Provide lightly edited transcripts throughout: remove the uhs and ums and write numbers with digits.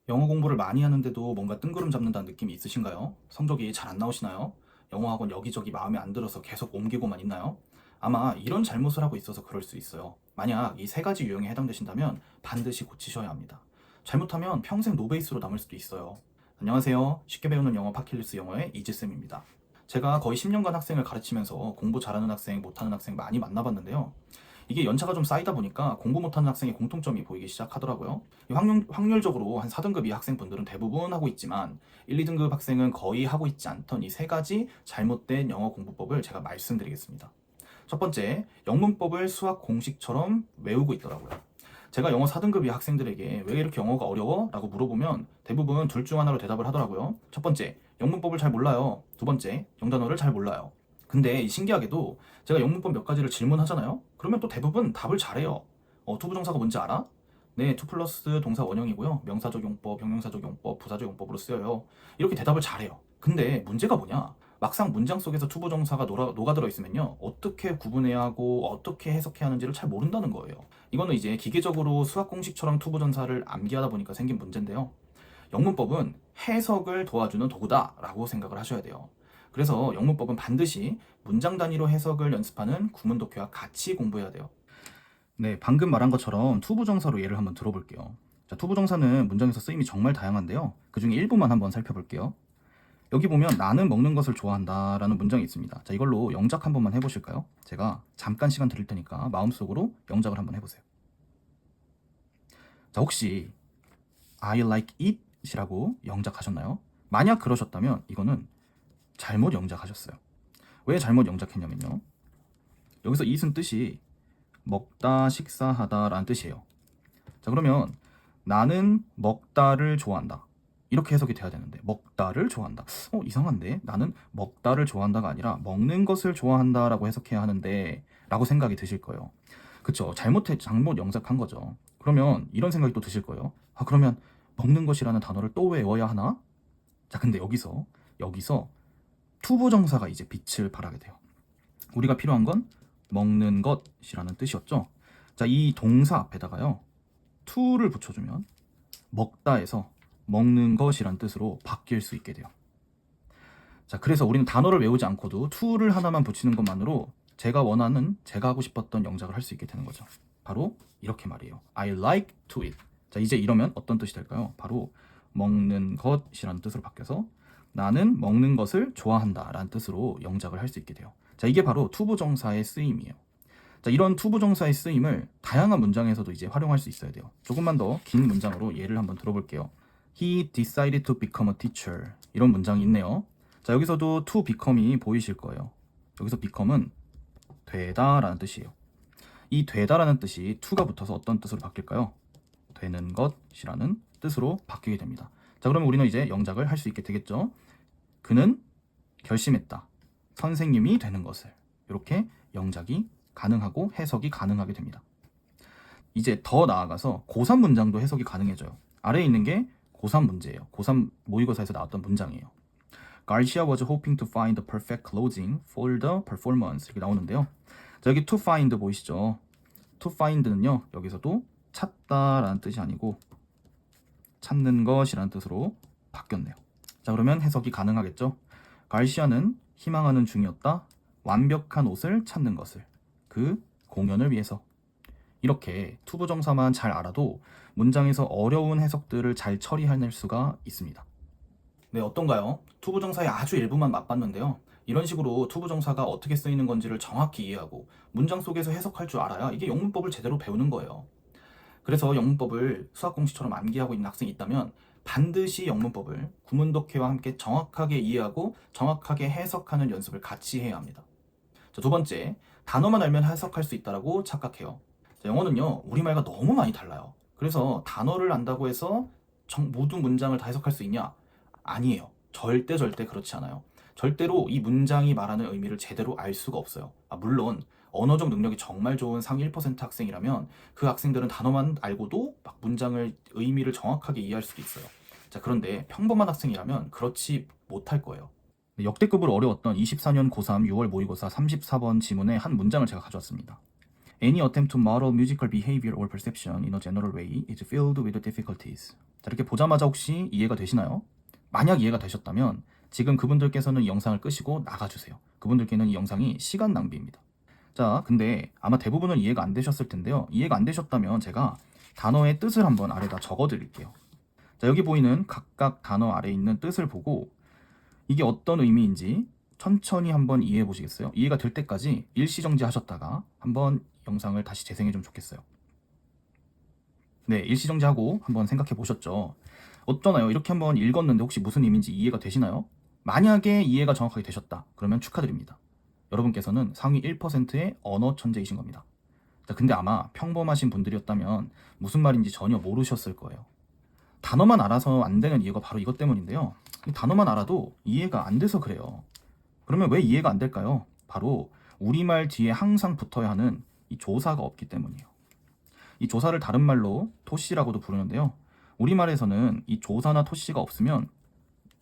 영어 공부를 많이 하는데도 뭔가 뜬구름 잡는다는 느낌이 있으신가요? 성적이 잘 안 나오시나요? 영어 학원 여기저기 마음에 안 들어서 계속 옮기고만 있나요? 아마 이런 잘못을 하고 있어서 그럴 수 있어요. 만약 이 세 가지 유형에 해당되신다면 반드시 고치셔야 합니다. 잘못하면 평생 노베이스로 남을 수도 있어요. 안녕하세요. 쉽게 배우는 영어 파킬리스 영어의 이지쌤입니다. 제가 거의 10년간 학생을 가르치면서 공부 잘하는 학생, 못하는 학생 많이 만나봤는데요. 이게 연차가 좀 쌓이다 보니까 공부 못하는 학생의 공통점이 보이기 시작하더라고요. 확률적으로 한 4등급 이 학생분들은 대부분 하고 있지만 1, 2등급 학생은 거의 하고 있지 않던 이 세 가지 잘못된 영어 공부법을 제가 말씀드리겠습니다. 첫 번째, 영문법을 수학 공식처럼 외우고 있더라고요. 제가 영어 4등급 이 학생들에게 왜 이렇게 영어가 어려워? 라고 물어보면 대부분 둘 중 하나로 대답을 하더라고요. 첫 번째, 영문법을 잘 몰라요. 두 번째, 영단어를 잘 몰라요. 근데 신기하게도 제가 영문법 몇 가지를 질문하잖아요. 그러면 또 대부분 답을 잘해요. 투부정사가 뭔지 알아? 네, 투 플러스 동사 원형이고요. 명사적 용법, 형용사적 용법, 부사적 용법으로 쓰여요. 이렇게 대답을 잘해요. 근데 문제가 뭐냐? 막상 문장 속에서 투부정사가 녹아들어 있으면요. 어떻게 구분해야 하고 어떻게 해석해야 하는지를 잘 모른다는 거예요. 이거는 이제 기계적으로 수학 공식처럼 투부정사를 암기하다 보니까 생긴 문제인데요. 영문법은 해석을 도와주는 도구다라고 생각을 하셔야 돼요. 그래서 영문법은 반드시 문장 단위로 해석을 연습하는 구문독해와 같이 공부해야 돼요. 네, 방금 말한 것처럼 투부정사로 예를 한번 들어볼게요. 자, 투부정사는 문장에서 쓰임이 정말 다양한데요. 그 중에 일부만 한번 살펴볼게요. 여기 보면 나는 먹는 것을 좋아한다 라는 문장이 있습니다. 자, 이걸로 영작 한 번만 해보실까요? 제가 잠깐 시간 드릴 테니까 마음속으로 영작을 한번 해보세요. 자, 혹시 I like it 이라고 영작하셨나요? 만약 그러셨다면 이거는 잘못 영작하셨어요. 왜 잘못 영작했냐면요. 여기서 it은 뜻이 먹다, 식사하다 라는 뜻이에요. 자, 그러면 나는 먹다를 좋아한다. 이렇게 해석이 돼야 되는데 먹다를 좋아한다. 이상한데? 나는 먹다를 좋아한다가 아니라 먹는 것을 좋아한다 라고 해석해야 하는데 라고 생각이 드실 거예요. 그쵸? 잘못 영작한 거죠. 그러면 이런 생각이 또 드실 거예요. 그러면 먹는 것이라는 단어를 또 외워야 하나? 자, 근데 여기서 투부정사가 이제 빛을 발하게 돼요. 우리가 필요한 건 먹는 것이라는 뜻이었죠. 자, 이 동사 앞에다가요. to를 붙여주면 먹다에서 먹는 것이란 뜻으로 바뀔 수 있게 돼요. 자, 그래서 우리는 단어를 외우지 않고도 to를 하나만 붙이는 것만으로 제가 하고 싶었던 영작을 할 수 있게 되는 거죠. 바로 이렇게 말이에요. I like to eat. 자, 이제 이러면 어떤 뜻이 될까요? 바로 먹는 것이라는 뜻으로 바뀌어서 나는 먹는 것을 좋아한다 라는 뜻으로 영작을 할 수 있게 돼요. 자, 이게 바로 투부정사의 쓰임이에요. 자, 이런 투부정사의 쓰임을 다양한 문장에서도 이제 활용할 수 있어야 돼요. 조금만 더 긴 문장으로 예를 한번 들어볼게요. He decided to become a teacher. 이런 문장이 있네요. 자, 여기서도 to become이 보이실 거예요. 여기서 become은 되다 라는 뜻이에요. 이 되다 라는 뜻이 to가 붙어서 어떤 뜻으로 바뀔까요? 되는 것이라는 뜻으로 바뀌게 됩니다. 자, 그러면 우리는 이제 영작을 할 수 있게 되겠죠. 그는 결심했다. 선생님이 되는 것을. 이렇게 영작이 가능하고 해석이 가능하게 됩니다. 이제 더 나아가서 고3 문장도 해석이 가능해져요. 아래에 있는 게 고3 문제예요. 고3 모의고사에서 나왔던 문장이에요. Garcia was hoping to find the perfect clothing for the performance. 이렇게 나오는데요. 자, 여기 to find 보이시죠? to find는요. 여기서도 찾다라는 뜻이 아니고 찾는 것이라는 뜻으로 바뀌었네요. 자, 그러면 해석이 가능하겠죠? 가르시아는 희망하는 중이었다. 완벽한 옷을 찾는 것을. 그 공연을 위해서. 이렇게 투부정사만 잘 알아도 문장에서 어려운 해석들을 잘 처리해낼 수가 있습니다. 네, 어떤가요? 투부정사의 아주 일부만 맛봤는데요. 이런 식으로 투부정사가 어떻게 쓰이는 건지를 정확히 이해하고 문장 속에서 해석할 줄 알아야 이게 영문법을 제대로 배우는 거예요. 그래서 영문법을 수학 공식처럼 암기하고 있는 학생이 있다면 반드시 영문법을 구문독해와 함께 정확하게 이해하고 정확하게 해석하는 연습을 같이 해야 합니다. 자, 두 번째, 단어만 알면 해석할 수 있다고 착각해요. 자, 영어는요, 우리말과 너무 많이 달라요. 그래서 단어를 안다고 해서 모든 문장을 다 해석할 수 있냐? 아니에요. 절대 그렇지 않아요. 절대로 이 문장이 말하는 의미를 제대로 알 수가 없어요. 물론 언어적 능력이 정말 좋은 상위 1% 학생이라면 그 학생들은 단어만 알고도 막 문장을 의미를 정확하게 이해할 수도 있어요. 자, 그런데 평범한 학생이라면 그렇지 못할 거예요. 역대급으로 어려웠던 24년 고3 6월 모의고사 34번 지문의 한 문장을 제가 가져왔습니다. Any attempt to model musical behavior or perception in a general way is filled with difficulties. 자, 이렇게 보자마자 혹시 이해가 되시나요? 만약 이해가 되셨다면 지금 그분들께서는 이 영상을 끄시고 나가주세요. 그분들께는 이 영상이 시간 낭비입니다. 자, 근데 아마 대부분은 이해가 안 되셨을 텐데요. 이해가 안 되셨다면 제가 단어의 뜻을 한번 아래다 적어 드릴게요. 자, 여기 보이는 각각 단어 아래에 있는 뜻을 보고 이게 어떤 의미인지 천천히 한번 이해해 보시겠어요? 이해가 될 때까지 일시정지 하셨다가 한번 영상을 다시 재생해 주면 좋겠어요. 네, 일시정지하고 한번 생각해 보셨죠? 어떠나요? 이렇게 한번 읽었는데 혹시 무슨 의미인지 이해가 되시나요? 만약에 이해가 정확하게 되셨다. 그러면 축하드립니다. 여러분께서는 상위 1%의 언어 천재이신 겁니다. 자, 근데 아마 평범하신 분들이었다면 무슨 말인지 전혀 모르셨을 거예요. 단어만 알아서 안 되는 이유가 바로 이것 때문인데요. 이 단어만 알아도 이해가 안 돼서 그래요. 그러면 왜 이해가 안 될까요? 바로 우리말 뒤에 항상 붙어야 하는 이 조사가 없기 때문이에요. 이 조사를 다른 말로 토시라고도 부르는데요. 우리말에서는 이 조사나 토시가 없으면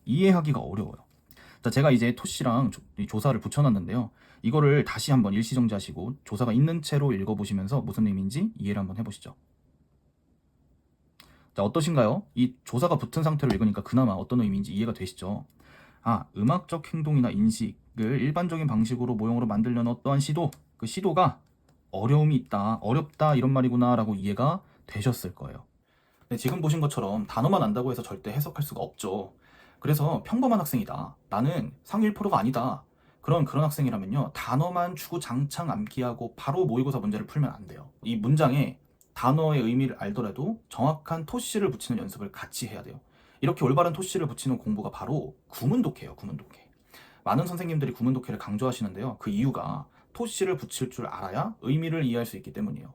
이해하기가 어려워요. 자, 제가 이제 토시랑 조사를 붙여놨는데요. 이거를 다시 한번 일시정지하시고 조사가 있는 채로 읽어보시면서 무슨 의미인지 이해를 한번 해보시죠. 자, 어떠신가요? 이 조사가 붙은 상태로 읽으니까 그나마 어떤 의미인지 이해가 되시죠? 아, 음악적 행동이나 인식을 일반적인 방식으로 모형으로 만들려는 어떠한 시도, 그 시도가 어려움이 있다, 어렵다 이런 말이구나 라고 이해가 되셨을 거예요. 네, 지금 보신 것처럼 단어만 안다고 해서 절대 해석할 수가 없죠. 그래서 평범한 학생이다, 나는 상위 1%가 아니다, 그런 학생이라면요, 단어만 주구장창 암기하고 바로 모의고사 문제를 풀면 안 돼요. 이 문장에 단어의 의미를 알더라도 정확한 토시를 붙이는 연습을 같이 해야 돼요. 이렇게 올바른 토시를 붙이는 공부가 바로 구문독해예요. 구문독해. 많은 선생님들이 구문독해를 강조하시는데요. 그 이유가 토시를 붙일 줄 알아야 의미를 이해할 수 있기 때문이에요.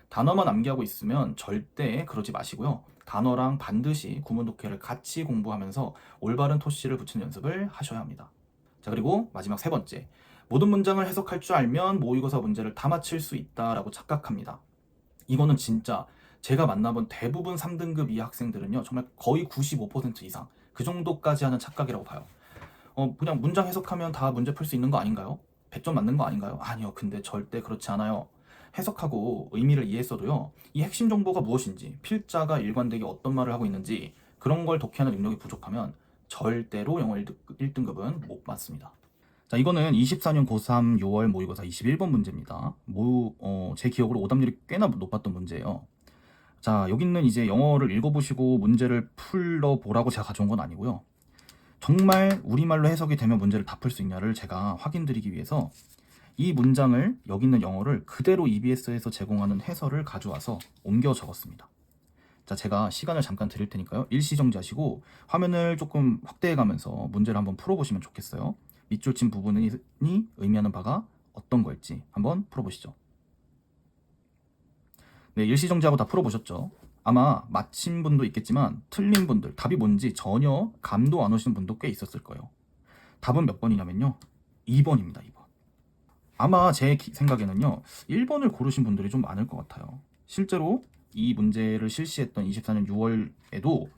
단어만 암기하고 있으면 절대 그러지 마시고요. 단어랑 반드시 구문독해를 같이 공부하면서 올바른 토시를 붙이는 연습을 하셔야 합니다. 자, 그리고 마지막 세 번째. 모든 문장을 해석할 줄 알면 모의고사 문제를 다 맞힐 수 있다라고 착각합니다. 이거는 진짜 제가 만나본 대부분 3등급 이하 학생들은요, 정말 거의 95% 이상 그 정도까지 하는 착각이라고 봐요. 그냥 문장 해석하면 다 문제 풀 수 있는 거 아닌가요? 100점 맞는 거 아닌가요? 아니요, 근데 절대 그렇지 않아요. 해석하고 의미를 이해했어도요, 이 핵심 정보가 무엇인지, 필자가 일관되게 어떤 말을 하고 있는지 그런 걸 독해하는 능력이 부족하면 절대로 영어 1등급은 못 받습니다. 자, 이거는 24년 고3 6월 모의고사 21번 문제입니다. 제 기억으로 오답률이 꽤나 높았던 문제예요. 자, 여기 있는 이제 영어를 읽어보시고 문제를 풀러보라고 제가 가져온 건 아니고요. 정말 우리말로 해석이 되면 문제를 다 풀 수 있냐를 제가 확인드리기 위해서 이 문장을, 여기 있는 영어를 그대로 EBS에서 제공하는 해설을 가져와서 옮겨 적었습니다. 자, 제가 시간을 잠깐 드릴 테니까요, 일시정지하시고 화면을 조금 확대해가면서 문제를 한번 풀어보시면 좋겠어요. 밑줄 친 부분이 의미하는 바가 어떤 걸지 한번 풀어보시죠. 네, 일시정지하고 다 풀어보셨죠? 아마 맞힌 분도 있겠지만 틀린 분들, 답이 뭔지 전혀 감도 안 오시는 분도 꽤 있었을 거예요. 답은 몇 번이냐면요, 2번입니다. 2번. 아마 제 생각에는요, 1번을 고르신 분들이 좀 많을 것 같아요. 실제로 이 문제를 실시했던 24년 6월에도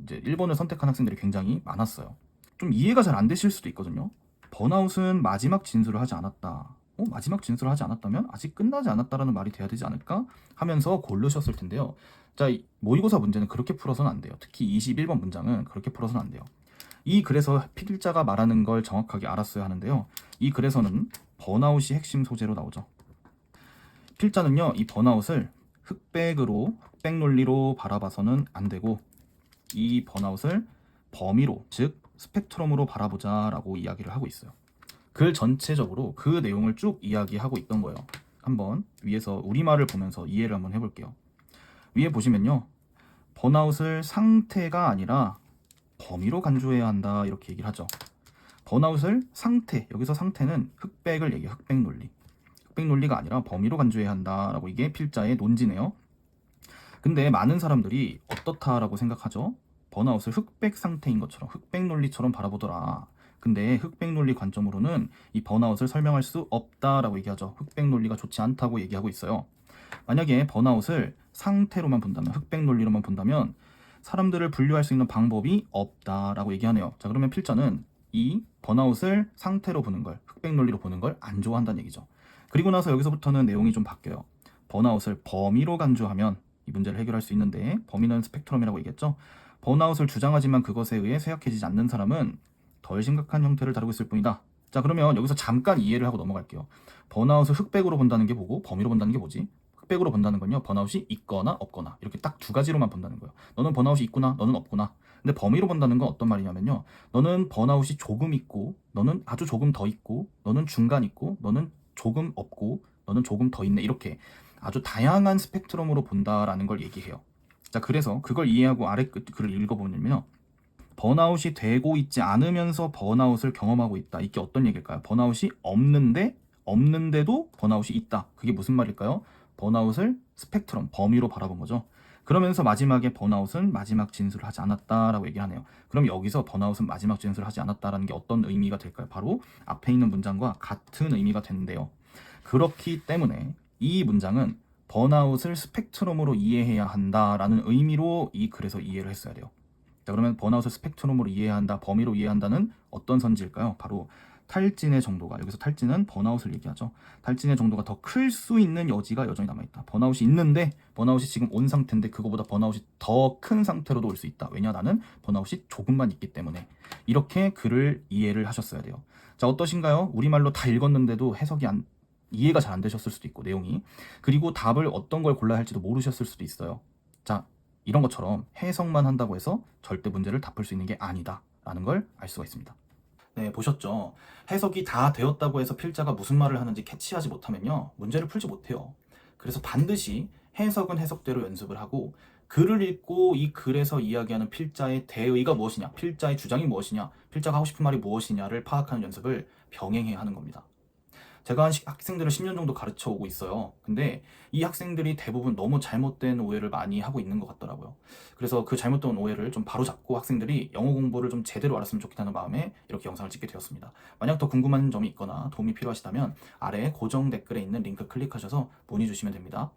이제 1번을 선택한 학생들이 굉장히 많았어요. 좀 이해가 잘 안 되실 수도 있거든요. 번아웃은 마지막 진술을 하지 않았다. 마지막 진술을 하지 않았다면 아직 끝나지 않았다라는 말이 돼야 되지 않을까 하면서 고르셨을 텐데요. 자, 모의고사 문제는 그렇게 풀어서는 안 돼요. 특히 21번 문장은 그렇게 풀어서는 안 돼요. 이 글에서 필자가 말하는 걸 정확하게 알았어야 하는데요. 이 글에서는 번아웃이 핵심 소재로 나오죠. 필자는요, 이 번아웃을 흑백 논리로 바라봐서는 안 되고 이 번아웃을 범위로, 즉 스펙트럼으로 바라보자 라고 이야기를 하고 있어요. 글 전체적으로 그 내용을 쭉 이야기하고 있던 거예요. 한번 위에서 우리말을 보면서 이해를 한번 해볼게요. 위에 보시면요, 번아웃을 상태가 아니라 범위로 간주해야 한다 이렇게 얘기를 하죠. 번아웃을 상태, 여기서 상태는 흑백을 얘기해요. 흑백 논리. 흑백 논리가 아니라 범위로 간주해야 한다라고, 이게 필자의 논지네요. 근데 많은 사람들이 어떻다라고 생각하죠? 번아웃을 흑백 상태인 것처럼, 흑백 논리처럼 바라보더라. 근데 흑백 논리 관점으로는 이 번아웃을 설명할 수 없다라고 얘기하죠. 흑백 논리가 좋지 않다고 얘기하고 있어요. 만약에 번아웃을 상태로만 본다면, 흑백 논리로만 본다면 사람들을 분류할 수 있는 방법이 없다라고 얘기하네요. 자, 그러면 필자는 이 번아웃을 상태로 보는 걸, 흑백 논리로 보는 걸 안 좋아한다는 얘기죠. 그리고 나서 여기서부터는 내용이 좀 바뀌어요. 번아웃을 범위로 간주하면 이 문제를 해결할 수 있는데 범위는 스펙트럼이라고 얘기했죠. 번아웃을 주장하지만 그것에 의해 쇠약해지지 않는 사람은 덜 심각한 형태를 다루고 있을 뿐이다. 자, 그러면 여기서 잠깐 이해를 하고 넘어갈게요. 번아웃을 흑백으로 본다는 게 뭐고 범위로 본다는 게 뭐지? 흑백으로 본다는 건요, 번아웃이 있거나 없거나 이렇게 딱 두 가지로만 본다는 거예요. 너는 번아웃이 있구나, 너는 없구나. 근데 범위로 본다는 건 어떤 말이냐면요, 너는 번아웃이 조금 있고, 너는 아주 조금 더 있고, 너는 중간 있고, 너는 조금 없고, 너는 조금 더 있네, 이렇게 아주 다양한 스펙트럼으로 본다라는 걸 얘기해요. 자, 그래서 그걸 이해하고 아래 글을 읽어보면요, 번아웃이 되고 있지 않으면서 번아웃을 경험하고 있다. 이게 어떤 얘기일까요? 번아웃이 없는데도 번아웃이 있다. 그게 무슨 말일까요? 번아웃을 스펙트럼, 범위로 바라본 거죠. 그러면서 마지막에 번아웃은 마지막 진술을 하지 않았다라고 얘기를 하네요. 그럼 여기서 번아웃은 마지막 진술을 하지 않았다라는 게 어떤 의미가 될까요? 바로 앞에 있는 문장과 같은 의미가 되는데요. 그렇기 때문에 이 문장은 번아웃을 스펙트럼으로 이해해야 한다라는 의미로 이 글에서 이해를 했어야 돼요. 자, 그러면 번아웃을 스펙트럼으로 이해해야 한다, 범위로 이해한다는 어떤 선지일까요? 바로 탈진의 정도가, 여기서 탈진은 번아웃을 얘기하죠. 탈진의 정도가 더 클 수 있는 여지가 여전히 남아있다. 번아웃이 있는데 번아웃이 지금 온 상태인데 그거보다 번아웃이 더 큰 상태로도 올 수 있다. 왜냐, 나는 번아웃이 조금만 있기 때문에. 이렇게 글을 이해를 하셨어야 돼요. 자, 어떠신가요? 우리말로 다 읽었는데도 이해가 잘 안 되셨을 수도 있고, 내용이. 그리고 답을 어떤 걸 골라야 할지도 모르셨을 수도 있어요. 자, 이런 것처럼 해석만 한다고 해서 절대 문제를 다 풀 수 있는 게 아니다 라는 걸 알 수가 있습니다. 네, 보셨죠? 해석이 다 되었다고 해서 필자가 무슨 말을 하는지 캐치하지 못하면요, 문제를 풀지 못해요. 그래서 반드시 해석은 해석대로 연습을 하고, 글을 읽고 이 글에서 이야기하는 필자의 대의가 무엇이냐, 필자의 주장이 무엇이냐, 필자가 하고 싶은 말이 무엇이냐를 파악하는 연습을 병행해야 하는 겁니다. 제가 학생들을 10년 정도 가르쳐 오고 있어요. 근데 이 학생들이 대부분 너무 잘못된 오해를 많이 하고 있는 것 같더라고요. 그래서 그 잘못된 오해를 좀 바로잡고 학생들이 영어 공부를 좀 제대로 알았으면 좋겠다는 마음에 이렇게 영상을 찍게 되었습니다. 만약 더 궁금한 점이 있거나 도움이 필요하시다면 아래 고정 댓글에 있는 링크 클릭하셔서 문의 주시면 됩니다.